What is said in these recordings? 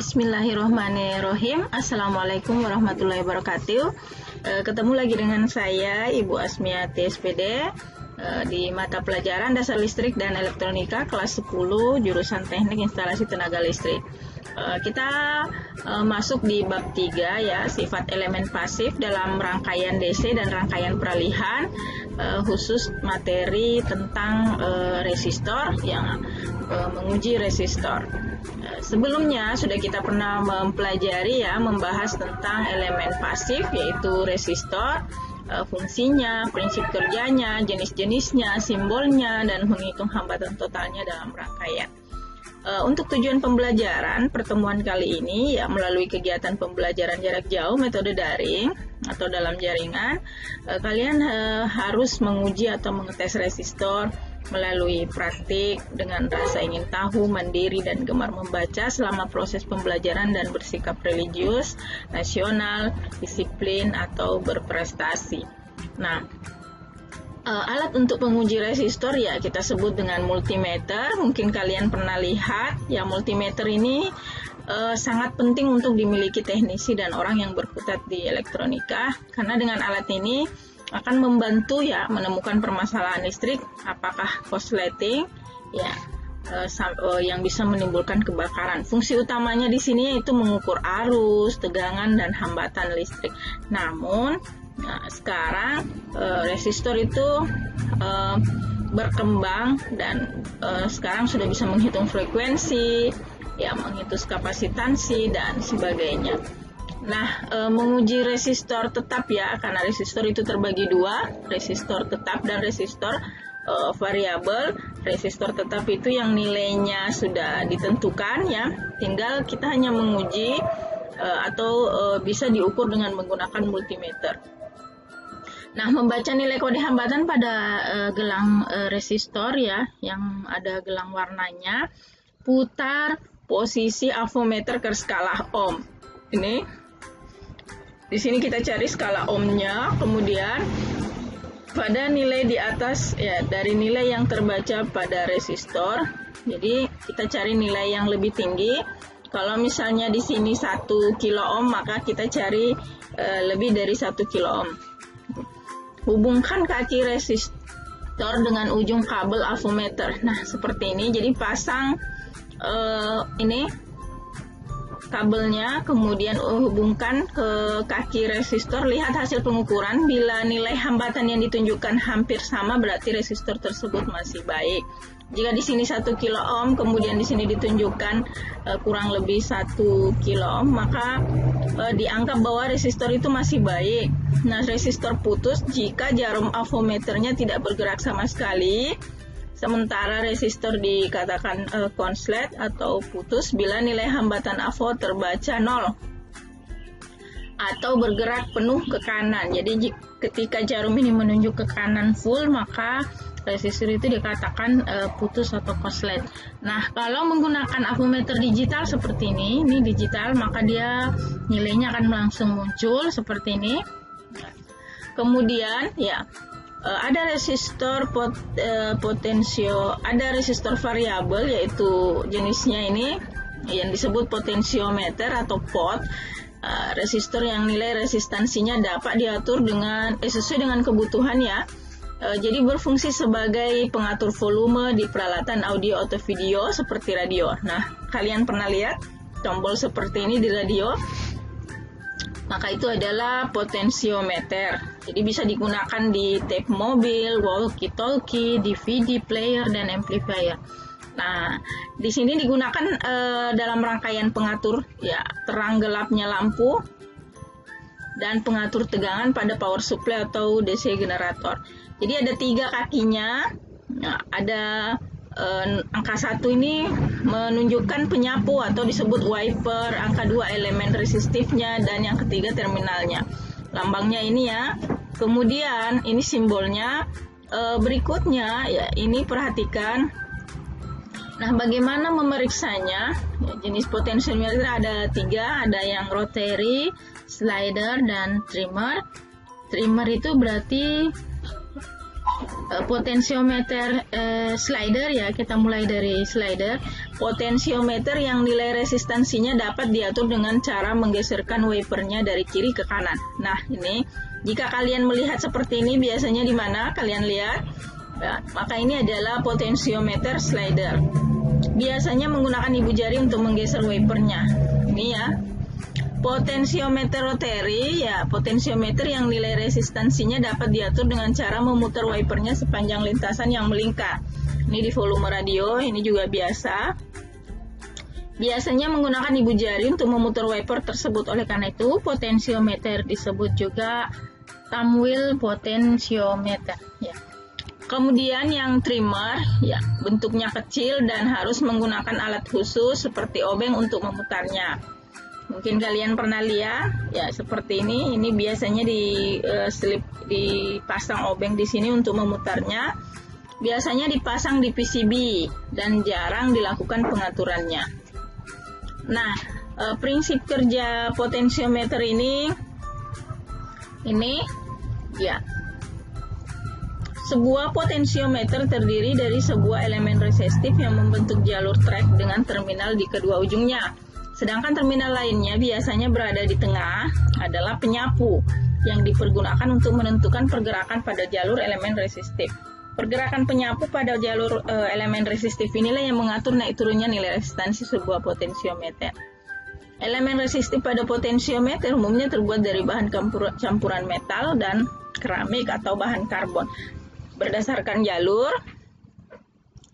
Bismillahirrahmanirrahim. Assalamualaikum warahmatullahi wabarakatuh. Ketemu lagi dengan saya Ibu Asmiati SPD di mata pelajaran Dasar Listrik dan Elektronika kelas 10 jurusan Teknik Instalasi Tenaga Listrik. Kita masuk di bab 3 ya, sifat elemen pasif dalam rangkaian DC dan rangkaian peralihan, khusus materi tentang resistor yang menguji resistor. Sebelumnya sudah kita pernah mempelajari ya, membahas tentang elemen pasif yaitu resistor, fungsinya, prinsip kerjanya, jenis-jenisnya, simbolnya, dan menghitung hambatan totalnya dalam rangkaian. Untuk tujuan pembelajaran pertemuan kali ini ya, melalui kegiatan pembelajaran jarak jauh metode daring atau dalam jaringan, kalian harus menguji atau mengetes resistor melalui praktik dengan rasa ingin tahu, mandiri, dan gemar membaca selama proses pembelajaran dan bersikap religius, nasional, disiplin, atau berprestasi. Nah, alat untuk menguji resistor ya kita sebut dengan multimeter. Mungkin kalian pernah lihat ya, multimeter ini sangat penting untuk dimiliki teknisi dan orang yang berkutat di elektronika, karena dengan alat ini akan membantu ya menemukan permasalahan listrik, apakah korsleting ya yang bisa menimbulkan kebakaran. Fungsi utamanya di sini yaitu mengukur arus, tegangan, dan hambatan listrik. Namun sekarang resistor itu berkembang dan sekarang sudah bisa menghitung frekuensi, ya menghitung kapasitansi dan sebagainya. Nah, menguji resistor tetap ya, karena resistor itu terbagi dua, resistor tetap dan resistor variabel. Resistor tetap itu yang nilainya sudah ditentukan ya, tinggal kita hanya menguji atau bisa diukur dengan menggunakan multimeter. Nah, membaca nilai kode hambatan pada gelang resistor ya, yang ada gelang warnanya, putar posisi avometer ke skala ohm. Ini di sini kita cari skala ohmnya, kemudian pada nilai di atas ya, dari nilai yang terbaca pada resistor. Jadi kita cari nilai yang lebih tinggi. Kalau misalnya di sini 1 kilo ohm, maka kita cari lebih dari 1 kilo ohm. Hubungkan kaki resistor dengan ujung kabel avometer. Nah, seperti ini. Jadi pasang ini kabelnya, kemudian hubungkan ke kaki resistor. Lihat hasil pengukuran. Bila nilai hambatan yang ditunjukkan hampir sama, berarti resistor tersebut masih baik. Jika di sini 1 kilo ohm, kemudian di sini ditunjukkan kurang lebih 1 kilo ohm, maka dianggap bahwa resistor itu masih baik. Nah, resistor putus jika jarum avometernya tidak bergerak sama sekali. Sementara resistor dikatakan konslet atau putus bila nilai hambatan avo terbaca 0 atau bergerak penuh ke kanan. Jadi ketika jarum ini menunjuk ke kanan full, maka resistor itu dikatakan putus atau konslet. Nah, kalau menggunakan avometer digital seperti ini digital, maka dia nilainya akan langsung muncul seperti ini. Kemudian ya, ada resistor potensio, ada resistor variabel, yaitu jenisnya ini yang disebut potensiometer atau pot. Resistor yang nilai resistansinya dapat diatur dengan sesuai dengan kebutuhan ya. Jadi berfungsi sebagai pengatur volume di peralatan audio atau video seperti radio. Nah, kalian pernah lihat tombol seperti ini di radio? Maka itu adalah potensiometer. Jadi bisa digunakan di tape mobil, walkie-talkie, DVD player, dan amplifier. Nah, di sini digunakan dalam rangkaian pengatur ya terang gelapnya lampu dan pengatur tegangan pada power supply atau DC generator. Jadi ada 3 kakinya. Nah, ada angka 1 ini menunjukkan penyapu atau disebut wiper, angka 2 elemen resistifnya, dan yang ketiga terminalnya. Lambangnya ini ya. Kemudian ini simbolnya. Berikutnya ya, ini perhatikan. Nah, bagaimana memeriksanya? Ya, jenis potensiometer ada 3, ada yang rotary, slider, dan trimmer. Trimmer itu berarti Potensiometer slider ya, kita mulai dari slider. Potensiometer yang nilai resistansinya dapat diatur dengan cara menggeserkan wipernya dari kiri ke kanan. Nah, ini jika kalian melihat seperti ini biasanya di mana kalian lihat? Ya, maka ini adalah potensiometer slider. Biasanya menggunakan ibu jari untuk menggeser wipernya. Ini ya. Potensiometer rotary ya, potensiometer yang nilai resistansinya dapat diatur dengan cara memutar wipernya sepanjang lintasan yang melingkar. Ini di volume radio, ini juga biasa. Biasanya menggunakan ibu jari untuk memutar wiper tersebut. Oleh karena itu, potensiometer disebut juga thumb wheel potensiometer ya. Kemudian yang trimmer ya, bentuknya kecil dan harus menggunakan alat khusus seperti obeng untuk memutarnya. Mungkin kalian pernah lihat ya seperti ini. Ini biasanya dipasang obeng di sini untuk memutarnya. Biasanya dipasang di PCB dan jarang dilakukan pengaturannya. Nah, prinsip kerja potensiometer ini ya. Sebuah potensiometer terdiri dari sebuah elemen resistif yang membentuk jalur trek dengan terminal di kedua ujungnya. Sedangkan terminal lainnya biasanya berada di tengah adalah penyapu yang dipergunakan untuk menentukan pergerakan pada jalur elemen resistif. Pergerakan penyapu pada jalur elemen resistif inilah yang mengatur naik turunnya nilai resistansi sebuah potensiometer. Elemen resistif pada potensiometer umumnya terbuat dari bahan campuran metal dan keramik atau bahan karbon. Berdasarkan jalur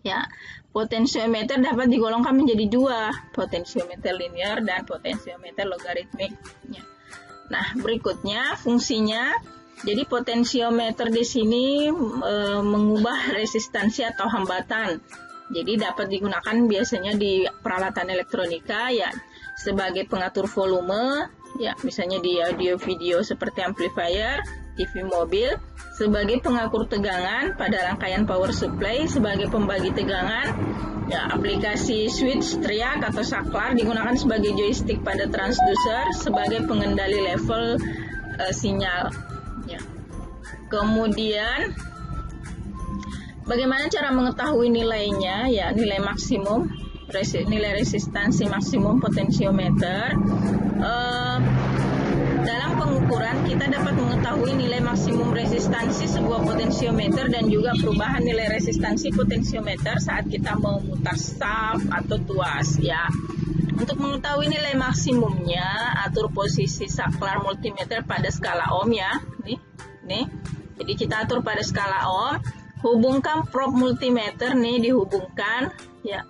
ya, potensiometer dapat digolongkan menjadi dua, potensiometer linear dan potensiometer logaritmik. Nah, berikutnya fungsinya. Jadi potensiometer di sini mengubah resistansi atau hambatan. Jadi dapat digunakan biasanya di peralatan elektronika ya, sebagai pengatur volume ya, misalnya di audio video seperti amplifier, TV mobil, sebagai pengatur tegangan pada rangkaian power supply, sebagai pembagi tegangan ya, aplikasi switch, triak atau saklar digunakan sebagai joystick pada transducer, sebagai pengendali level sinyal ya. Kemudian bagaimana cara mengetahui nilainya ya, nilai maksimum nilai resistansi maksimum potensiometer. Dalam pengukuran kita dapat mengetahui nilai maksimum resistansi sebuah potensiometer dan juga perubahan nilai resistansi potensiometer saat kita memutar staf atau tuas ya. Untuk mengetahui nilai maksimumnya, atur posisi saklar multimeter pada skala ohm ya. Nih. Jadi kita atur pada skala ohm, hubungkan probe multimeter nih, dihubungkan ya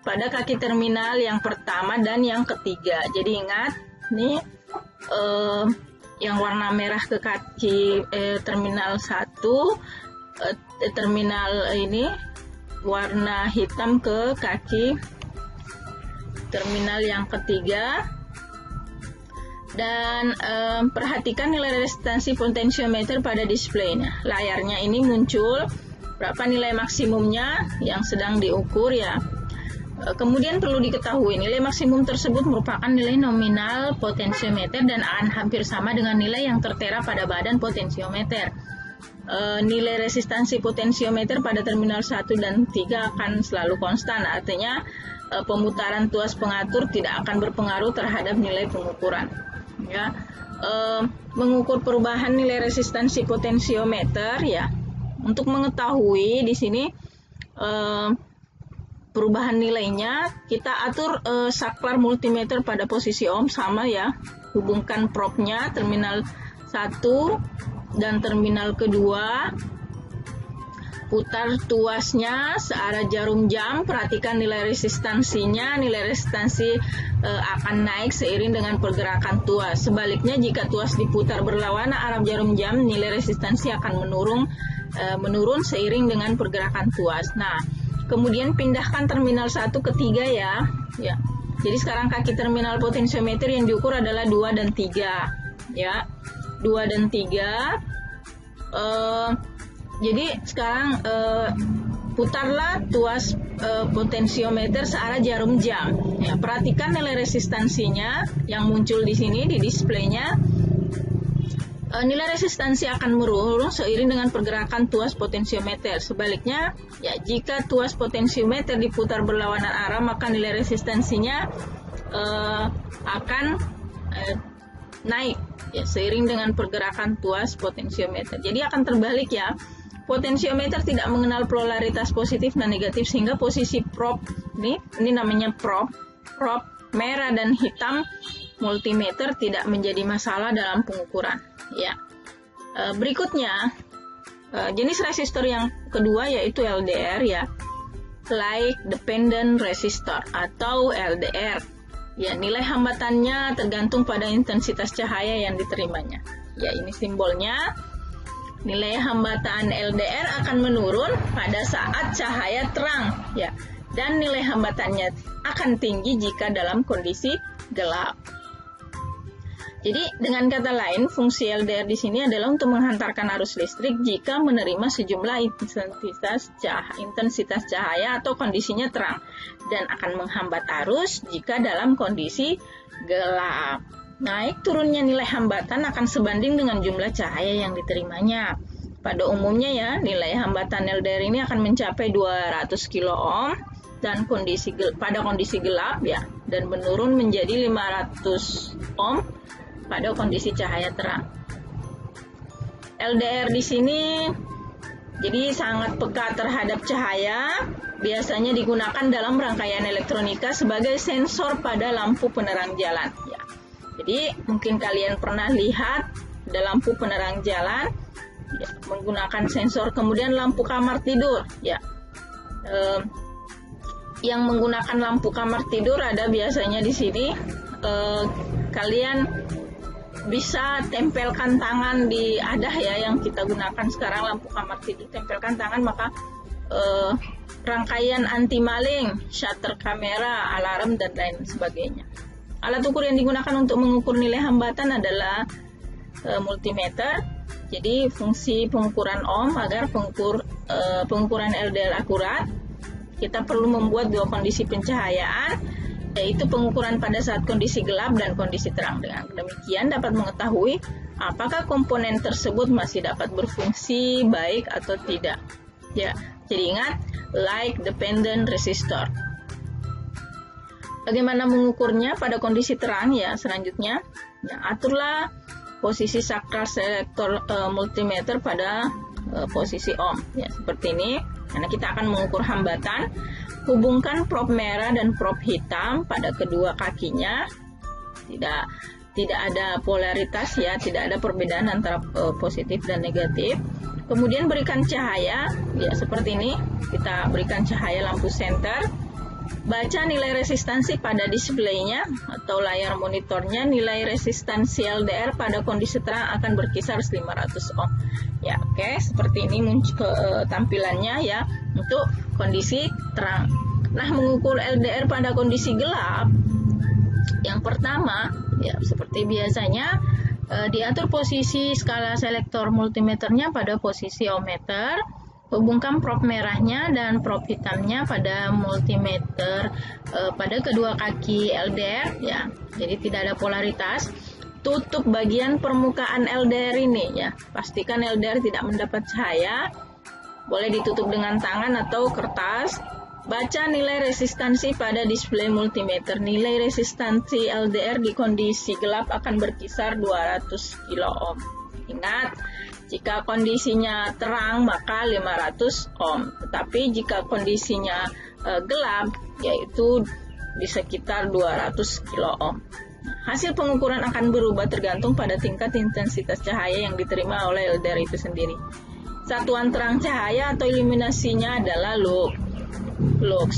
pada kaki terminal yang pertama dan yang ketiga. Jadi ingat nih, yang warna merah ke kaki terminal 1, terminal ini warna hitam ke kaki terminal yang ketiga. Dan perhatikan nilai resistansi potensiometer pada displaynya. Layarnya ini muncul berapa nilai maksimumnya yang sedang diukur ya. Kemudian perlu diketahui nilai maksimum tersebut merupakan nilai nominal potensiometer dan akan hampir sama dengan nilai yang tertera pada badan potensiometer. Nilai resistansi potensiometer pada terminal 1 dan 3 akan selalu konstan, artinya pemutaran tuas pengatur tidak akan berpengaruh terhadap nilai pengukuran. Ya, mengukur perubahan nilai resistansi potensiometer ya. Untuk mengetahui di sini perubahan nilainya, kita atur saklar multimeter pada posisi ohm sama ya. Hubungkan probe-nya terminal 1 dan terminal kedua. Putar tuasnya searah jarum jam, perhatikan nilai resistansinya. Nilai resistansi akan naik seiring dengan pergerakan tuas. Sebaliknya jika tuas diputar berlawanan arah jarum jam, nilai resistansi akan menurun seiring dengan pergerakan tuas. Nah, kemudian pindahkan terminal 1 ke 3 ya. Jadi sekarang kaki terminal potensiometer yang diukur adalah 2 dan 3 ya. 2 dan 3. Jadi sekarang putarlah tuas potensiometer searah jarum jam. Ya, perhatikan nilai resistansinya yang muncul di sini di displaynya. nilai resistansi akan menurun seiring dengan pergerakan tuas potensiometer. Sebaliknya, ya jika tuas potensiometer diputar berlawanan arah, maka nilai resistansinya akan naik ya seiring dengan pergerakan tuas potensiometer. Jadi akan terbalik ya. Potensiometer tidak mengenal polaritas positif dan negatif, sehingga posisi probe ini namanya probe merah dan hitam multimeter tidak menjadi masalah dalam pengukuran. Ya, berikutnya jenis resistor yang kedua yaitu LDR ya, Light Dependent Resistor atau LDR. Ya, nilai hambatannya tergantung pada intensitas cahaya yang diterimanya. Ya, ini simbolnya. Nilai hambatan LDR akan menurun pada saat cahaya terang ya, dan nilai hambatannya akan tinggi jika dalam kondisi gelap. Jadi dengan kata lain, fungsi LDR di sini adalah untuk menghantarkan arus listrik jika menerima sejumlah intensitas cahaya atau kondisinya terang, dan akan menghambat arus jika dalam kondisi gelap. Naik turunnya nilai hambatan akan sebanding dengan jumlah cahaya yang diterimanya. Pada umumnya ya, nilai hambatan LDR ini akan mencapai 200 kilo ohm dan pada kondisi gelap ya, dan menurun menjadi 500 ohm pada kondisi cahaya terang. LDR di sini jadi sangat peka terhadap cahaya, biasanya digunakan dalam rangkaian elektronika sebagai sensor pada lampu penerang jalan ya. Jadi mungkin kalian pernah lihat ada lampu penerang jalan ya, menggunakan sensor, kemudian lampu kamar tidur ya. Yang menggunakan lampu kamar tidur ada biasanya di sini kalian bisa tempelkan tangan di ya yang kita gunakan sekarang lampu kamar tidur, tempelkan tangan, maka rangkaian anti maling, shutter kamera, alarm dan lain sebagainya. Alat ukur yang digunakan untuk mengukur nilai hambatan adalah multimeter. Jadi fungsi pengukuran ohm agar pengukuran LDR akurat, kita perlu membuat dua kondisi pencahayaan, yaitu pengukuran pada saat kondisi gelap dan kondisi terang. Dengan demikian dapat mengetahui apakah komponen tersebut masih dapat berfungsi baik atau tidak. Ya, jadi ingat, Light Dependent Resistor. Bagaimana mengukurnya pada kondisi terang ya? Selanjutnya, ya, aturlah posisi sakral selektor multimeter pada posisi ohm. Ya, seperti ini. Karena kita akan mengukur hambatan. Hubungkan probe merah dan probe hitam pada kedua kakinya. Tidak ada polaritas ya, tidak ada perbedaan antara positif dan negatif. Kemudian berikan cahaya ya seperti ini. Kita berikan cahaya lampu senter. Baca nilai resistansi pada displaynya atau layar monitornya. Nilai resistansi LDR pada kondisi terang akan berkisar 500 ohm. Ya, oke, seperti ini muncul tampilannya ya untuk kondisi terang. Nah, mengukur LDR pada kondisi gelap, yang pertama ya seperti biasanya diatur posisi skala selektor multimeternya pada posisi ohmmeter. Hubungkan probe merahnya dan probe hitamnya pada multimeter pada kedua kaki LDR ya. Jadi tidak ada polaritas. Tutup bagian permukaan LDR ini ya. Pastikan LDR tidak mendapat cahaya. Boleh ditutup dengan tangan atau kertas. Baca nilai resistansi pada display multimeter. Nilai resistansi LDR di kondisi gelap akan berkisar 200 kilo ohm. Ingat, jika kondisinya terang maka 500 ohm. Tetapi jika kondisinya gelap yaitu di sekitar 200 kilo ohm. Hasil pengukuran akan berubah tergantung pada tingkat intensitas cahaya yang diterima oleh LDR itu sendiri. Satuan terang cahaya atau iluminasinya adalah lux.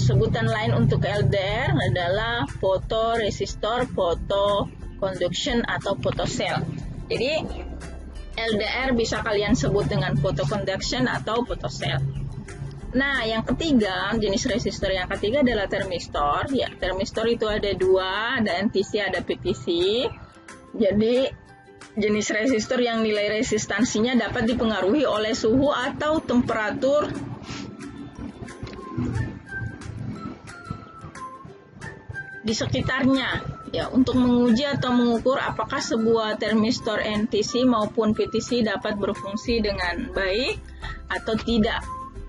Sebutan lain untuk LDR adalah photoresistor, photoconduction atau photocell. Jadi LDR bisa kalian sebut dengan photoconduction atau photocell. Nah, yang ketiga, jenis resistor yang ketiga adalah termistor. Ya, termistor itu ada dua, ada NTC, ada PTC. Jadi, jenis resistor yang nilai resistansinya dapat dipengaruhi oleh suhu atau temperatur di sekitarnya. ya untuk menguji atau mengukur apakah sebuah termistor NTC maupun PTC dapat berfungsi dengan baik atau tidak.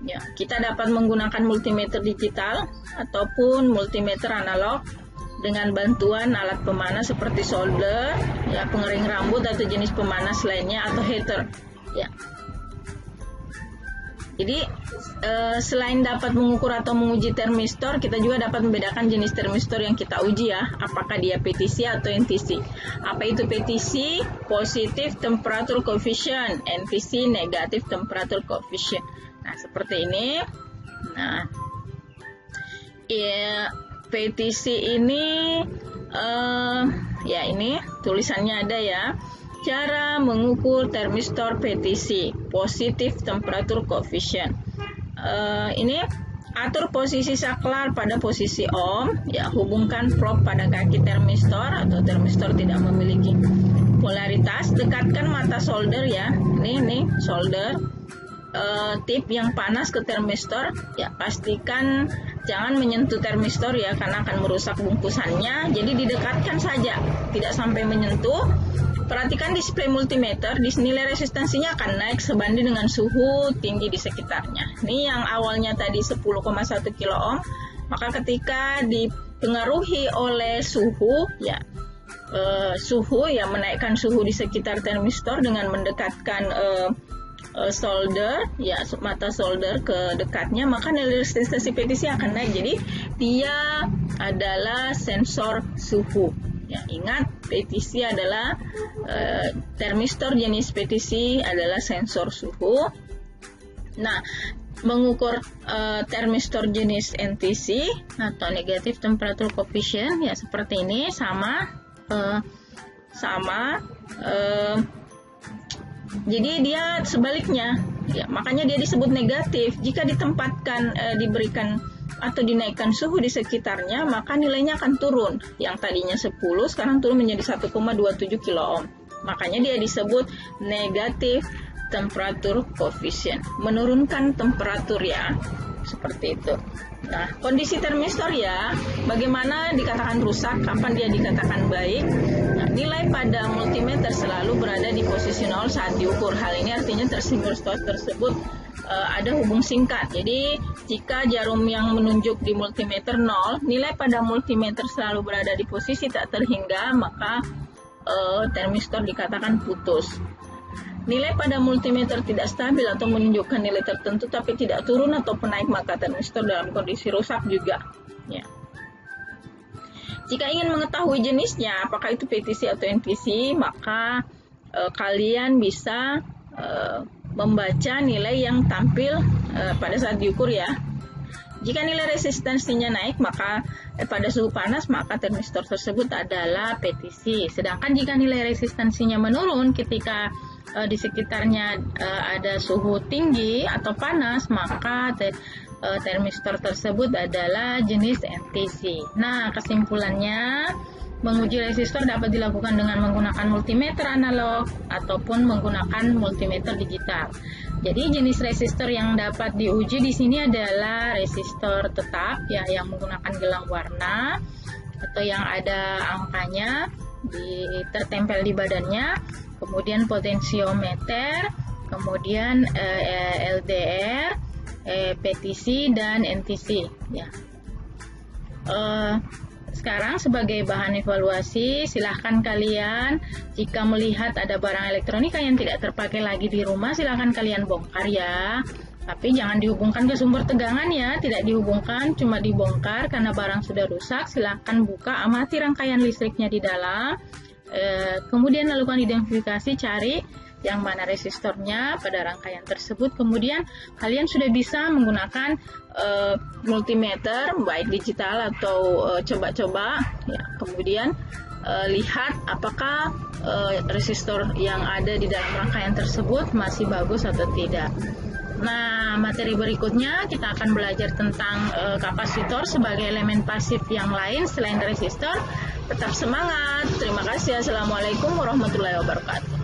Ya, kita dapat menggunakan multimeter digital ataupun multimeter analog dengan bantuan alat pemanas seperti solder, ya, pengering rambut atau jenis pemanas lainnya atau heater. Ya. Jadi selain dapat mengukur atau menguji termistor, kita juga dapat membedakan jenis termistor yang kita uji ya, apakah dia PTC atau NTC. Apa itu PTC? Positive Temperature Coefficient, NTC Negative Temperature Coefficient. Nah, seperti ini. Nah, ya, PTC ini ya ini tulisannya ada ya. Cara mengukur termistor PTC, Positive Temperature Coefficient. Ini atur posisi saklar pada posisi ohm, ya, hubungkan probe pada kaki termistor atau termistor tidak memiliki polaritas, dekatkan mata solder ya. Ini solder, tip yang panas ke termistor, ya, pastikan jangan menyentuh termistor ya karena akan merusak bungkusannya. Jadi didekatkan saja, tidak sampai menyentuh. Perhatikan display multimeter, nilai resistansinya akan naik sebanding dengan suhu tinggi di sekitarnya. Ini yang awalnya tadi 10,1 kilo ohm, maka ketika dipengaruhi oleh suhu, ya, menaikkan suhu di sekitar termistor dengan mendekatkan solder, ya, mata solder ke dekatnya, maka nilai resistansi PTC akan naik. Jadi dia adalah sensor suhu. Ya, ingat, PTC adalah termistor jenis PTC adalah sensor suhu. Nah, mengukur termistor jenis NTC atau Negative Temperature Coefficient, ya seperti ini, sama. Jadi dia sebaliknya, ya, makanya dia disebut negatif. Jika ditempatkan, diberikan atau dinaikkan suhu di sekitarnya, maka nilainya akan turun. Yang tadinya 10 sekarang turun menjadi 1,27 kilo ohm. Makanya dia disebut negative temperature coefficient, menurunkan temperatur ya, seperti itu. Nah, kondisi termistor ya, bagaimana dikatakan rusak, kapan dia dikatakan baik. Nah, nilai pada multimeter selalu berada di posisi 0 saat diukur. Hal ini artinya termistor tersebut ada hubung singkat. Jadi jika jarum yang menunjuk di multimeter 0, nilai pada multimeter selalu berada di posisi tak terhingga, maka termistor dikatakan putus. Nilai pada multimeter tidak stabil atau menunjukkan nilai tertentu tapi tidak turun atau naik, maka termistor dalam kondisi rusak juga. Ya. Jika ingin mengetahui jenisnya, apakah itu PTC atau NTC, maka kalian bisa membaca nilai yang tampil pada saat diukur ya. Jika nilai resistansinya naik, maka pada suhu panas, maka termistor tersebut adalah PTC. Sedangkan jika nilai resistansinya menurun ketika di sekitarnya ada suhu tinggi atau panas, maka termistor tersebut adalah jenis NTC. Nah, kesimpulannya, menguji resistor dapat dilakukan dengan menggunakan multimeter analog ataupun menggunakan multimeter digital. Jadi jenis resistor yang dapat diuji di sini adalah resistor tetap ya, yang menggunakan gelang warna atau yang ada angkanya tertempel di badannya, kemudian potentiometer, kemudian LDR, PTC dan NTC ya. Sekarang sebagai bahan evaluasi, silahkan kalian jika melihat ada barang elektronika yang tidak terpakai lagi di rumah, silahkan kalian bongkar ya. Tapi jangan dihubungkan ke sumber tegangan ya, tidak dihubungkan, cuma dibongkar karena barang sudah rusak. Silahkan buka, amati rangkaian listriknya di dalam, kemudian lakukan identifikasi, cari yang mana resistornya pada rangkaian tersebut. Kemudian kalian sudah bisa menggunakan multimeter baik digital atau coba-coba ya. Kemudian lihat apakah resistor yang ada di dalam rangkaian tersebut masih bagus atau tidak. Nah, materi berikutnya kita akan belajar tentang kapasitor sebagai elemen pasif yang lain selain resistor. Tetap semangat. Terima kasih. Assalamualaikum warahmatullahi wabarakatuh.